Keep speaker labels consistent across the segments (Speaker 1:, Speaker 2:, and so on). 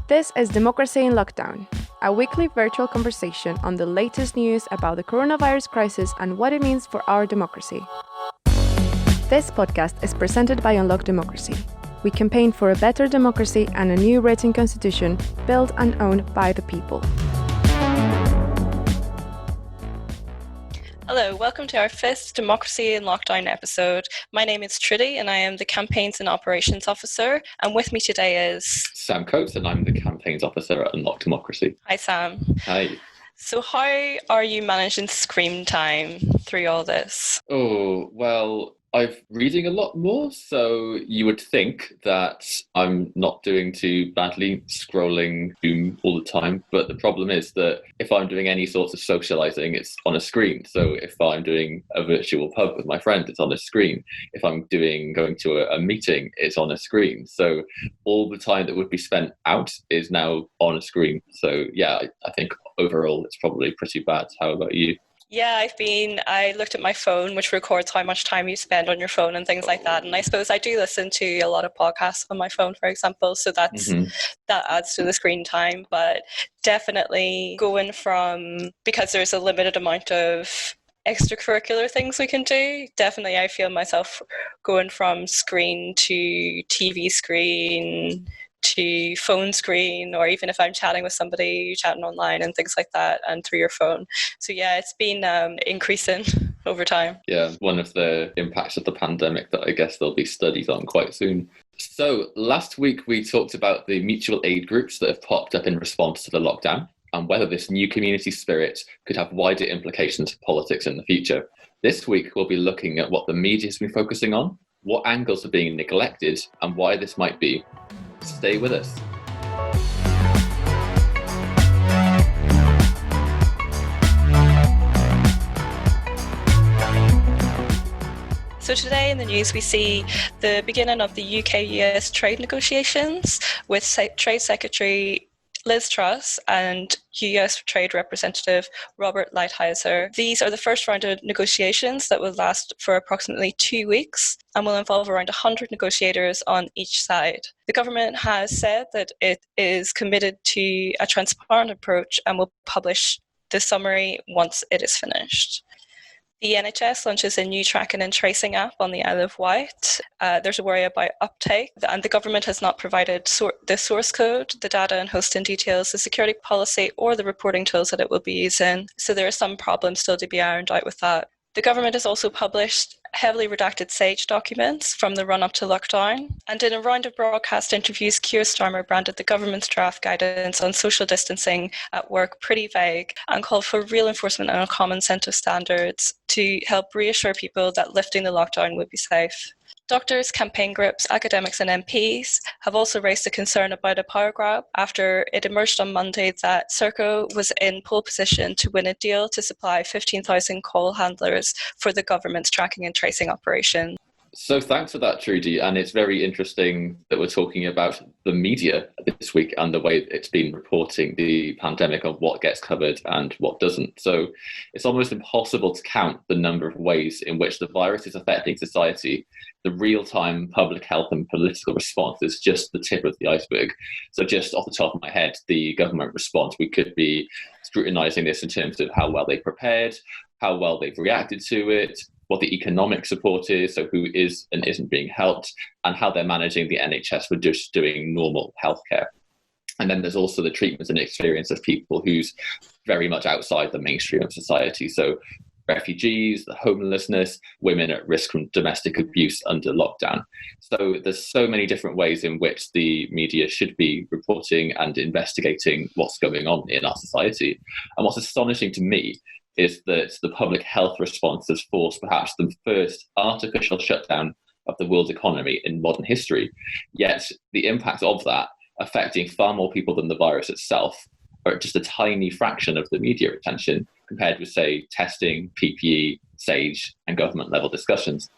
Speaker 1: This is Democracy in Lockdown, a weekly virtual conversation on the latest news about the coronavirus crisis and what it means for our democracy. This podcast is presented by Unlock Democracy. We campaign for a better democracy and a new written constitution built and owned by the people.
Speaker 2: Hello, welcome to our fifth Democracy in Lockdown episode. My name is Trudy and I am the Campaigns and Operations Officer, and with me today is...
Speaker 3: Sam Coates, and I'm the Campaigns Officer at Unlock Democracy.
Speaker 2: Hi Sam.
Speaker 3: Hi.
Speaker 2: So how are you managing screen time through all this?
Speaker 3: Oh, well, I'm reading a lot more, so you would think that I'm not doing too badly scrolling doom all the time, but the problem is that if I'm doing any sorts of socialising, it's on a screen. So if I'm doing a virtual pub with my friend, it's on a screen. If I'm going to a meeting, it's on a screen. So all the time that would be spent out is now on a screen. So yeah, I think overall it's probably pretty bad. How about you?
Speaker 2: Yeah, I looked at my phone, which records how much time you spend on your phone and things like that. And I suppose I do listen to a lot of podcasts on my phone, for example. So that adds to the screen time. But definitely going from, because there's a limited amount of extracurricular things we can do, definitely I feel myself going from screen to TV screen to phone screen, or even if I'm chatting with somebody, chatting online and things like that, and through your phone. So yeah, it's been increasing over time.
Speaker 3: Yeah, one of the impacts of the pandemic that I guess there'll be studies on quite soon. So last week we talked about the mutual aid groups that have popped up in response to the lockdown, and whether this new community spirit could have wider implications for politics in the future. This week we'll be looking at what the media has been focusing on, what angles are being neglected, and why this might be. Stay with us.
Speaker 2: So today in the news we see the beginning of the UK-US trade negotiations with Trade Secretary Liz Truss and US Trade Representative Robert Lighthizer. These are the first round of negotiations that will last for approximately 2 weeks and will involve around 100 negotiators on each side. The government has said that it is committed to a transparent approach and will publish the summary once it is finished. The NHS launches a new tracking and tracing app on the Isle of Wight. There's a worry about uptake, and the government has not provided the source code, the data and hosting details, the security policy, or the reporting tools that it will be using. So there are some problems still to be ironed out with that. The government has also published heavily redacted SAGE documents from the run-up to lockdown. And in a round of broadcast interviews, Keir Starmer branded the government's draft guidance on social distancing at work pretty vague and called for real enforcement and a common set of standards to help reassure people that lifting the lockdown would be safe. Doctors, campaign groups, academics and MPs have also raised a concern about a power grab after it emerged on Monday that Serco was in pole position to win a deal to supply 15,000 call handlers for the government's tracking and tracing operation.
Speaker 3: So thanks for that, Trudy. And it's very interesting that we're talking about the media this week and the way it's been reporting the pandemic and what gets covered and what doesn't. So it's almost impossible to count the number of ways in which the virus is affecting society. The real-time public health and political response is just the tip of the iceberg. So just off the top of my head, the government response, we could be scrutinising this in terms of how well they prepared, how well they've reacted to it, what the economic support is, so who is and isn't being helped, and how they're managing the NHS for just doing normal healthcare. And then there's also the treatment and experience of people who's very much outside the mainstream of society. So refugees, the homelessness, women at risk from domestic abuse under lockdown. So there's so many different ways in which the media should be reporting and investigating what's going on in our society. And what's astonishing to me is that the public health response has forced perhaps the first artificial shutdown of the world's economy in modern history. Yet the impact of that, affecting far more people than the virus itself, are just a tiny fraction of the media attention compared with, say, testing, PPE, SAGE, and government-level discussions.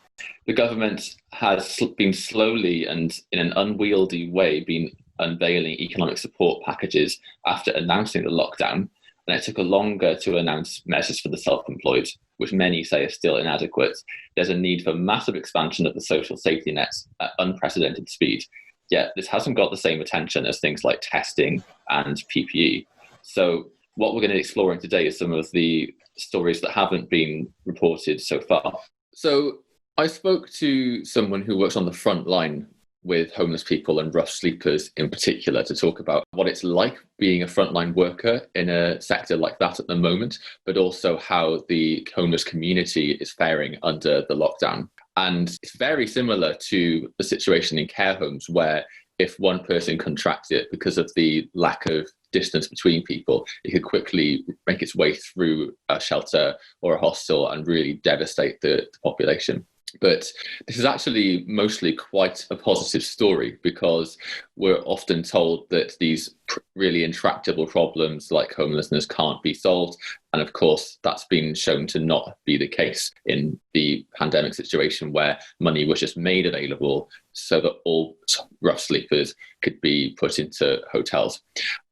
Speaker 3: The government has been slowly and in an unwieldy way been unveiling economic support packages after announcing the lockdown, and it took longer to announce measures for the self-employed, which many say are still inadequate. There's a need for massive expansion of the social safety nets at unprecedented speed. yet this hasn't got the same attention as things like testing and PPE. So what we're going to be exploring today is some of the stories that haven't been reported so far. So I spoke to someone who works on the front line with homeless people and rough sleepers in particular to talk about what it's like being a frontline worker in a sector like that at the moment, but also how the homeless community is faring under the lockdown. And it's very similar to the situation in care homes, where if one person contracts it because of the lack of distance between people, it could quickly make its way through a shelter or a hostel and really devastate the population. But this is actually mostly quite a positive story, because we're often told that these really intractable problems like homelessness can't be solved. And of course, that's been shown to not be the case in the pandemic situation, where money was just made available so that all rough sleepers could be put into hotels.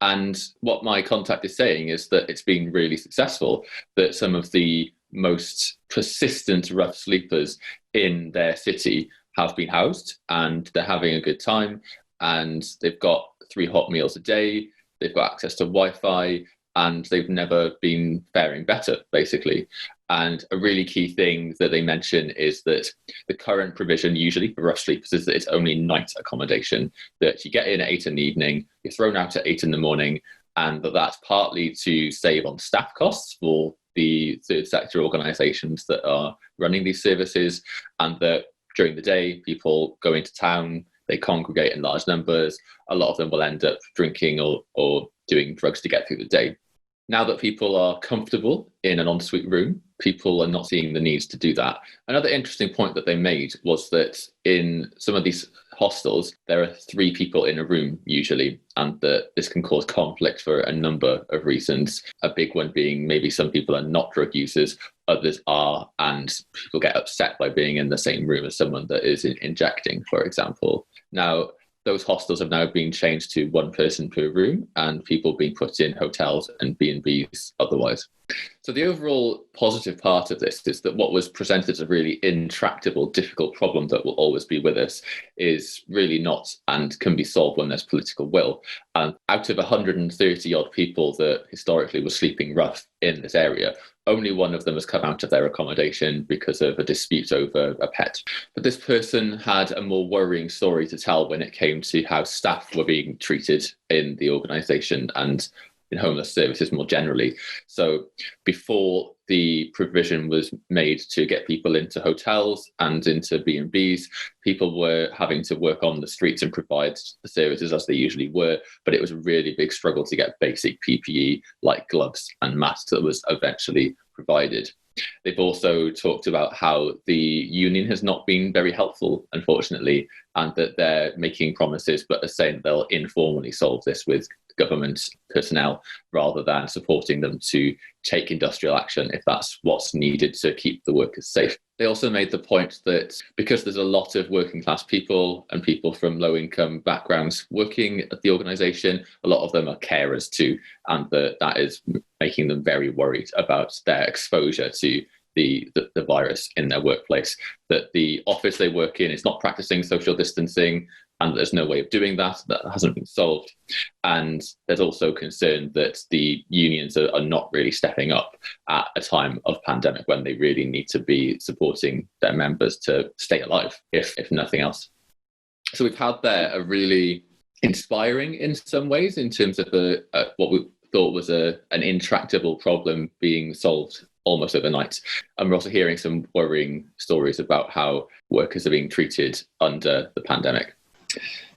Speaker 3: And what my contact is saying is that it's been really successful, that some of the most persistent rough sleepers in their city have been housed, and they're having a good time, and they've got 3 hot meals a day, they've got access to Wi-Fi, and they've never been faring better, basically. And a really key thing that they mention is that the current provision usually for rough sleepers is that it's only night accommodation, that you get in at 8 in the evening, you're thrown out at 8 in the morning, and that's partly to save on staff costs for the third sector organisations that are running these services, and that during the day people go into town, they congregate in large numbers, a lot of them will end up drinking or doing drugs to get through the day. Now that people are comfortable in an ensuite room, people are not seeing the need to do that. Another interesting point that they made was that in some of these hostels, there are 3 people in a room usually, and that this can cause conflict for a number of reasons. A big one being maybe some people are not drug users, others are, and people get upset by being in the same room as someone that is injecting, for example. Now, those hostels have now been changed to 1 person per room, and people being put in hotels and B&Bs otherwise. So the overall positive part of this is that what was presented as a really intractable, difficult problem that will always be with us is really not, and can be solved when there's political will. And out of 130 odd people that historically were sleeping rough in this area, only 1 of them has come out of their accommodation because of a dispute over a pet. But this person had a more worrying story to tell when it came to how staff were being treated in the organisation and in homeless services more generally. So before the provision was made to get people into hotels and into B&Bs, people were having to work on the streets and provide the services as they usually were, but it was a really big struggle to get basic PPE like gloves and masks that was eventually provided. They've also talked about how the union has not been very helpful, unfortunately, and that they're making promises but are saying they'll informally solve this with government personnel rather than supporting them to take industrial action if that's what's needed to keep the workers safe. They also made the point that because there's a lot of working class people and people from low income backgrounds working at the organisation, a lot of them are carers too, and that is making them very worried about their exposure to the virus in their workplace, that the office they work in is not practicing social distancing, and there's no way of doing that. That hasn't been solved. And there's also concern that the unions are not really stepping up at a time of pandemic when they really need to be supporting their members to stay alive, if nothing else. So we've had there a really inspiring in some ways in terms of what we thought was an intractable problem being solved almost overnight. And we're also hearing some worrying stories about how workers are being treated under the pandemic.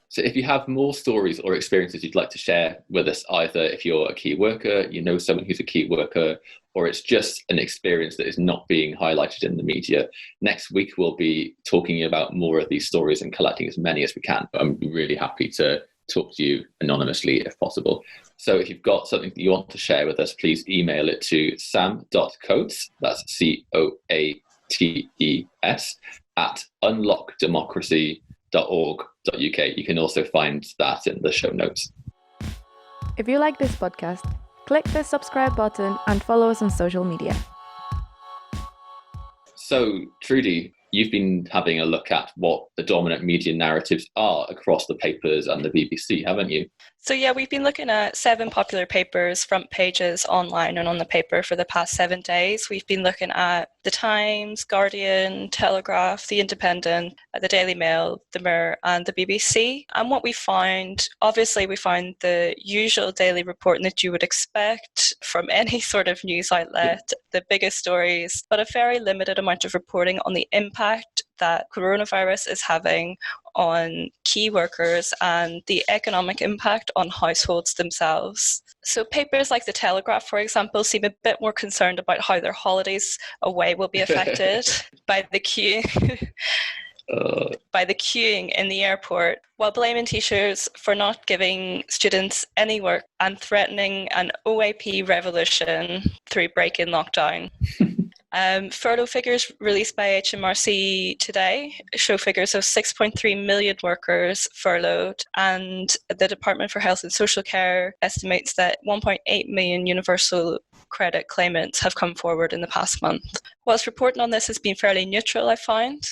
Speaker 3: So if you have more stories or experiences you'd like to share with us, either if you're a key worker, you know someone who's a key worker, or it's just an experience that is not being highlighted in the media, next week we'll be talking about more of these stories and collecting as many as we can. But I'm really happy to talk to you anonymously if possible. So if you've got something that you want to share with us, please email it to sam.coates, that's COATES, at unlockdemocracy.org.uk. You can also find that in the show notes.
Speaker 1: If you like this podcast, click the subscribe button and follow us on social media.
Speaker 3: So, Trudy, you've been having a look at what the dominant media narratives are across the papers and the BBC, haven't you?
Speaker 2: So yeah, we've been looking at 7 popular papers, front pages online and on the paper for the past 7 days. We've been looking at The Times, Guardian, Telegraph, The Independent, the Daily Mail, The Mirror and the BBC. And what we find, obviously we find the usual daily reporting that you would expect from any sort of news outlet, the biggest stories, but a very limited amount of reporting on the impact that coronavirus is having on key workers and the economic impact on households themselves. So papers like The Telegraph, for example, seem a bit more concerned about how their holidays away will be affected by the queuing in the airport, while blaming teachers for not giving students any work and threatening an OAP revolution through break-in lockdown. Furlough figures released by HMRC today show figures of 6.3 million workers furloughed, and the Department for Health and Social Care estimates that 1.8 million universal credit claimants have come forward in the past month. Whilst reporting on this has been fairly neutral, I find,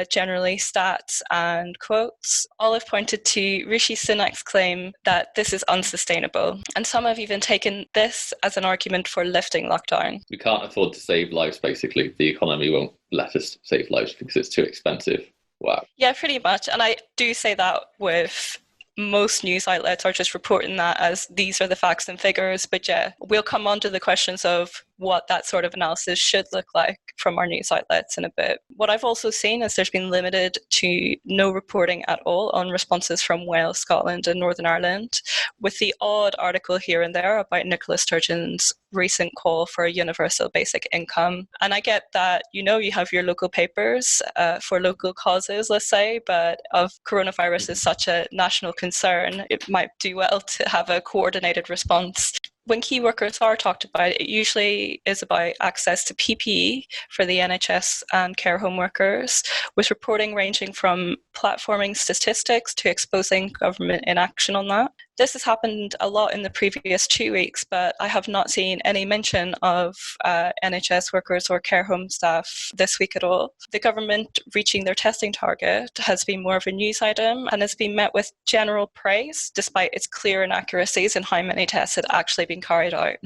Speaker 2: generally stats and quotes, all have pointed to Rishi Sunak's claim that this is unsustainable. And some have even taken this as an argument for lifting lockdown.
Speaker 3: We can't afford to save lives, basically. The economy won't let us save lives because it's too expensive. Wow.
Speaker 2: Yeah, pretty much. And I do say that with most news outlets are just reporting that as these are the facts and figures. But yeah, we'll come on to the questions of what that sort of analysis should look like from our news outlets in a bit. What I've also seen is there's been limited to no reporting at all on responses from Wales, Scotland and Northern Ireland, with the odd article here and there about Nicola Sturgeon's recent call for a universal basic income. And I get that, you have your local papers for local causes, let's say, but of coronavirus is such a national concern, it might do well to have a coordinated response. When key workers are talked about, it usually is about access to PPE for the NHS and care home workers, with reporting ranging from platforming statistics to exposing government inaction on that. This has happened a lot in the previous 2 weeks, but I have not seen any mention of NHS workers or care home staff this week at all. The government reaching their testing target has been more of a news item and has been met with general praise, despite its clear inaccuracies in how many tests had actually been carried out.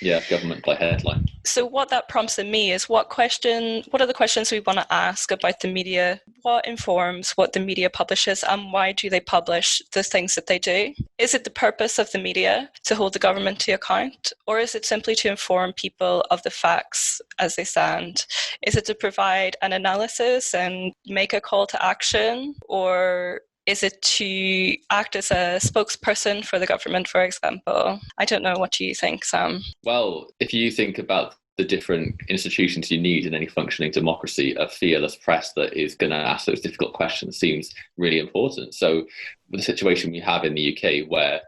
Speaker 3: Yeah, government by headline.
Speaker 2: So what that prompts in me is what are the questions we want to ask about the media? What informs what the media publishes and why do they publish the things that they do? Is it the purpose of the media to hold the government to account, or is it simply to inform people of the facts as they stand? Is it to provide an analysis and make a call to action, or is it to act as a spokesperson for the government, for example? I don't know. What do you think, Sam?
Speaker 3: Well, if you think about the different institutions you need in any functioning democracy, a fearless press that is going to ask those difficult questions seems really important. So with the situation we have in the UK, where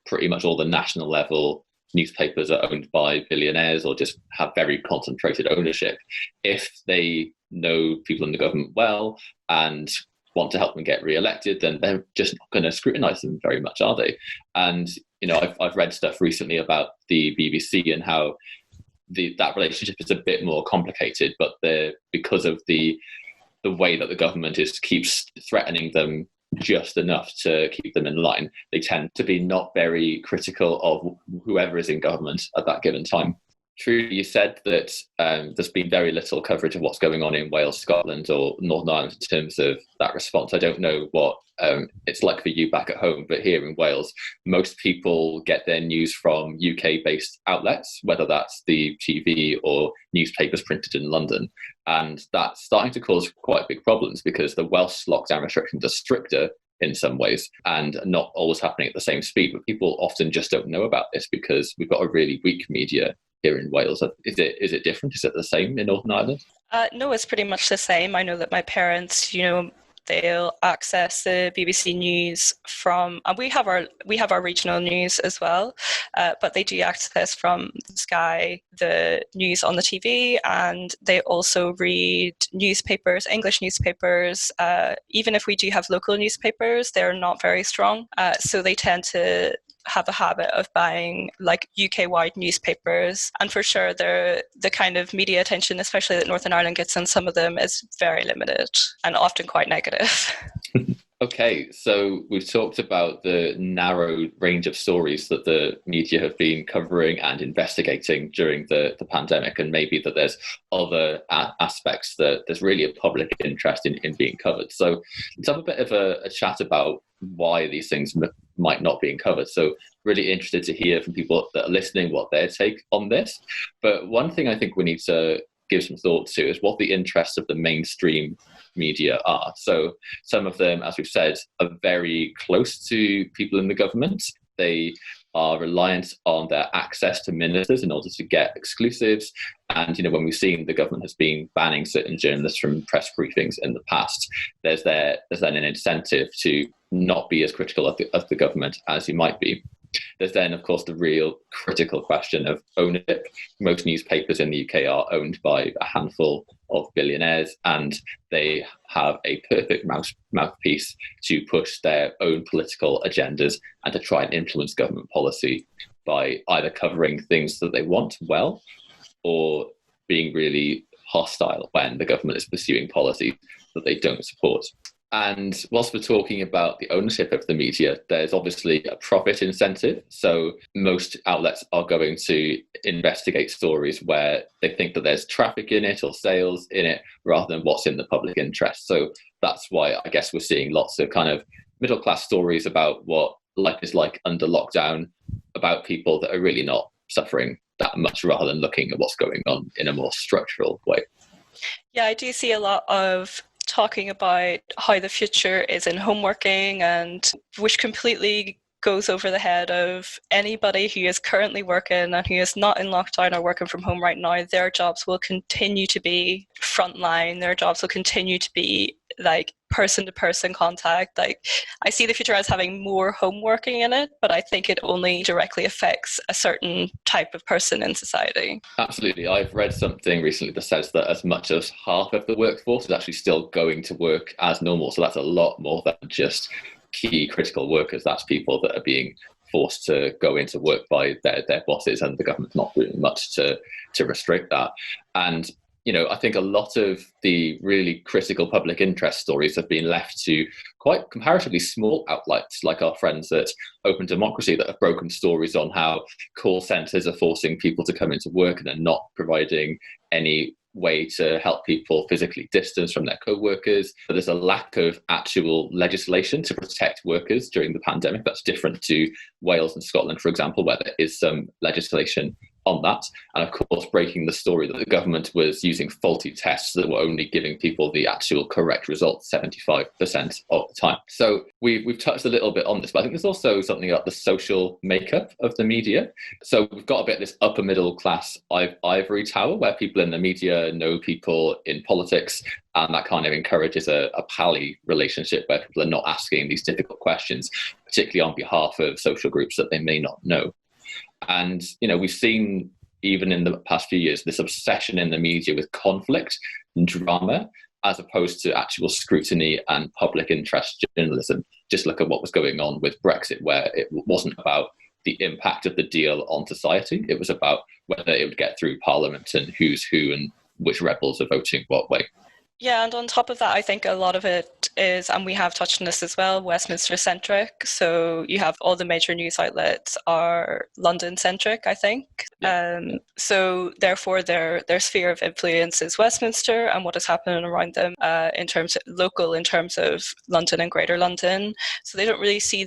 Speaker 3: pretty much all the national level newspapers are owned by billionaires or just have very concentrated ownership, if they know people in the government well and want to help them get re-elected, then they're just not going to scrutinise them very much, are they? And I've read stuff recently about the BBC and how that relationship is a bit more complicated, but because of the way that the government keeps threatening them just enough to keep them in line, they tend to be not very critical of whoever is in government at that given time. True, you said that there's been very little coverage of what's going on in Wales, Scotland or Northern Ireland in terms of that response. I don't know what it's like for you back at home, but here in Wales, most people get their news from UK-based outlets, whether that's the TV or newspapers printed in London. And that's starting to cause quite big problems because the Welsh lockdown restrictions are stricter in some ways and not always happening at the same speed. But people often just don't know about this because we've got a really weak media here in Wales. Is it different? Is it the same in Northern Ireland?
Speaker 2: No, it's pretty much the same. I know that my parents, they'll access the BBC News from, and we have our regional news as well, but they do access from Sky the news on the TV, and they also read newspapers, English newspapers. Even if we do have local newspapers, they're not very strong, so they tend to have a habit of buying like UK-wide newspapers, and for sure the kind of media attention, especially that Northern Ireland gets on some of them, is very limited and often quite negative.
Speaker 3: Okay, so we've talked about the narrow range of stories that the media have been covering and investigating during the pandemic, and maybe that there's other aspects that there's really a public interest in being covered. So let's have a bit of a chat about why these things might not be covered. So really interested to hear from people that are listening what their take on this. But one thing I think we need to give some thought to is what the interests of the mainstream media are. So some of them, as we've said, are very close to people in the government. They are reliant on their access to ministers in order to get exclusives. And, when we've seen the government has been banning certain journalists from press briefings in the past, there's then an incentive to not be as critical of the government as you might be. There's then, of course, the real critical question of ownership. Most newspapers in the UK are owned by a handful of billionaires, and they have a perfect mouthpiece to push their own political agendas and to try and influence government policy by either covering things that they want well or being really hostile when the government is pursuing policies that they don't support. And whilst we're talking about the ownership of the media, there's obviously a profit incentive. So most outlets are going to investigate stories where they think that there's traffic in it or sales in it rather than what's in the public interest. So that's why I guess we're seeing lots of kind of middle class stories about what life is like under lockdown, about people that are really not suffering that much rather than looking at what's going on in a more structural way.
Speaker 2: Yeah, I do see a lot of talking about how the future is in homeworking, and which completely goes over the head of anybody who is currently working and who is not in lockdown or working from home right now. Their jobs will continue to be frontline. Their jobs will continue to be like person-to-person contact. Like, I see the future as having more home working in it, but I think it only directly affects a certain type of person in society.
Speaker 3: Absolutely. I've read something recently that says that as much as half of the workforce is actually still going to work as normal. So that's a lot more than just key critical workers. That's people that are being forced to go into work by their bosses, and the government's not doing much to restrict that. And I think a lot of the really critical public interest stories have been left to quite comparatively small outlets like our friends at Open Democracy that have broken stories on how call centres are forcing people to come into work and are not providing any way to help people physically distance from their co-workers. But there's a lack of actual legislation to protect workers during the pandemic. That's different to Wales and Scotland, for example, where there is some legislation on that. And of course, breaking the story that the government was using faulty tests that were only giving people the actual correct result 75% of the time. So we've touched a little bit on this, but I think there's also something about the social makeup of the media. So we've got a bit of this upper middle class ivory tower where people in the media know people in politics, and that kind of encourages a pally relationship where people are not asking these difficult questions, particularly on behalf of social groups that they may not know. And, we've seen, even in the past few years, this obsession in the media with conflict and drama, as opposed to actual scrutiny and public interest journalism. Just look at what was going on with Brexit, where it wasn't about the impact of the deal on society. It was about whether it would get through Parliament and who's who and which rebels are voting what way.
Speaker 2: Yeah, and on top of that, I think a lot of it is, and we have touched on this as well, Westminster-centric. So you have all the major news outlets are London-centric, I think. Yeah. So therefore, their sphere of influence is Westminster and what is happening around them in terms of local, in terms of London and Greater London. So they don't really see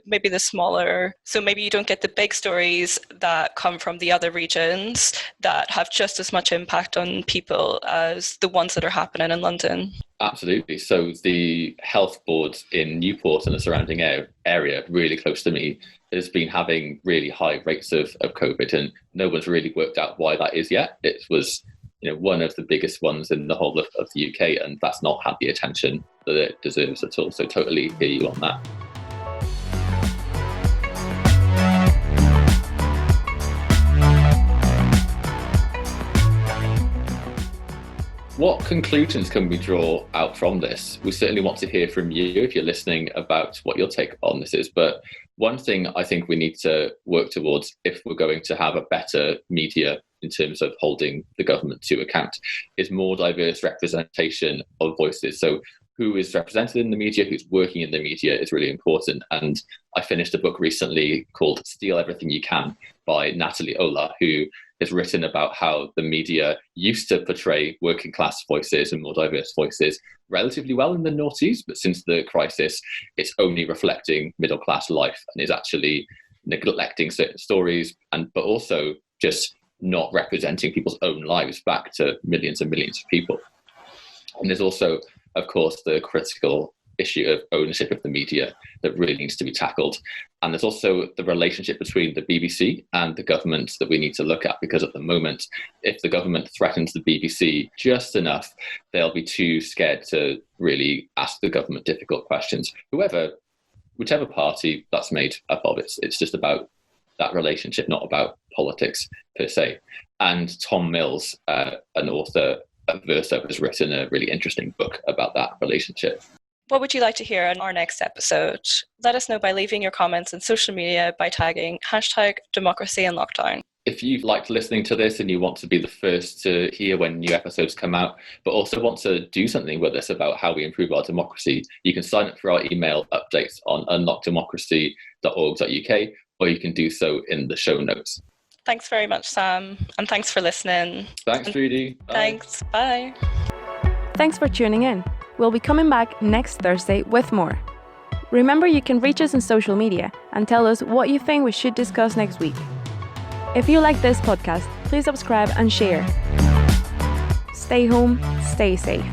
Speaker 2: maybe the smaller. So maybe you don't get the big stories that come from the other regions that have just as much impact on people as the ones that are happening in London.
Speaker 3: Absolutely. So the health board in Newport and the surrounding area, really close to me, has been having really high rates of COVID, and no one's really worked out why that is yet. It was one of the biggest ones in the whole of the UK, and that's not had the attention that it deserves at all. So totally hear you on that. What conclusions can we draw out from this? We certainly want to hear from you if you're listening about what your take on this is. But one thing I think we need to work towards, if we're going to have a better media in terms of holding the government to account, is more diverse representation of voices. So who is represented in the media, who's working in the media is really important. And I finished a book recently called Steal Everything You Can by Natalie Ola, who has written about how the media used to portray working class voices and more diverse voices relatively well in the noughties, but since the crisis, it's only reflecting middle class life and is actually neglecting certain stories, but also just not representing people's own lives back to millions and millions of people. And there's also, of course, the critical issue of ownership of the media that really needs to be tackled. And there's also the relationship between the BBC and the government that we need to look at, because at the moment, if the government threatens the BBC just enough, they'll be too scared to really ask the government difficult questions. Whichever party that's made up of, it's just about that relationship, not about politics per se. And Tom Mills, an author of Verso, has written a really interesting book about that relationship.
Speaker 2: What would you like to hear in our next episode? Let us know by leaving your comments on social media by tagging #democracyinlockdown.
Speaker 3: If you've liked listening to this and you want to be the first to hear when new episodes come out, but also want to do something with us about how we improve our democracy, you can sign up for our email updates on unlockdemocracy.org.uk, or you can do so in the show notes.
Speaker 2: Thanks very much, Sam, and thanks for listening.
Speaker 3: Thanks, Trudy. Bye.
Speaker 2: Thanks. Bye.
Speaker 1: Thanks for tuning in. We'll be coming back next Thursday with more. Remember, you can reach us on social media and tell us what you think we should discuss next week. If you like this podcast, please subscribe and share. Stay home, stay safe.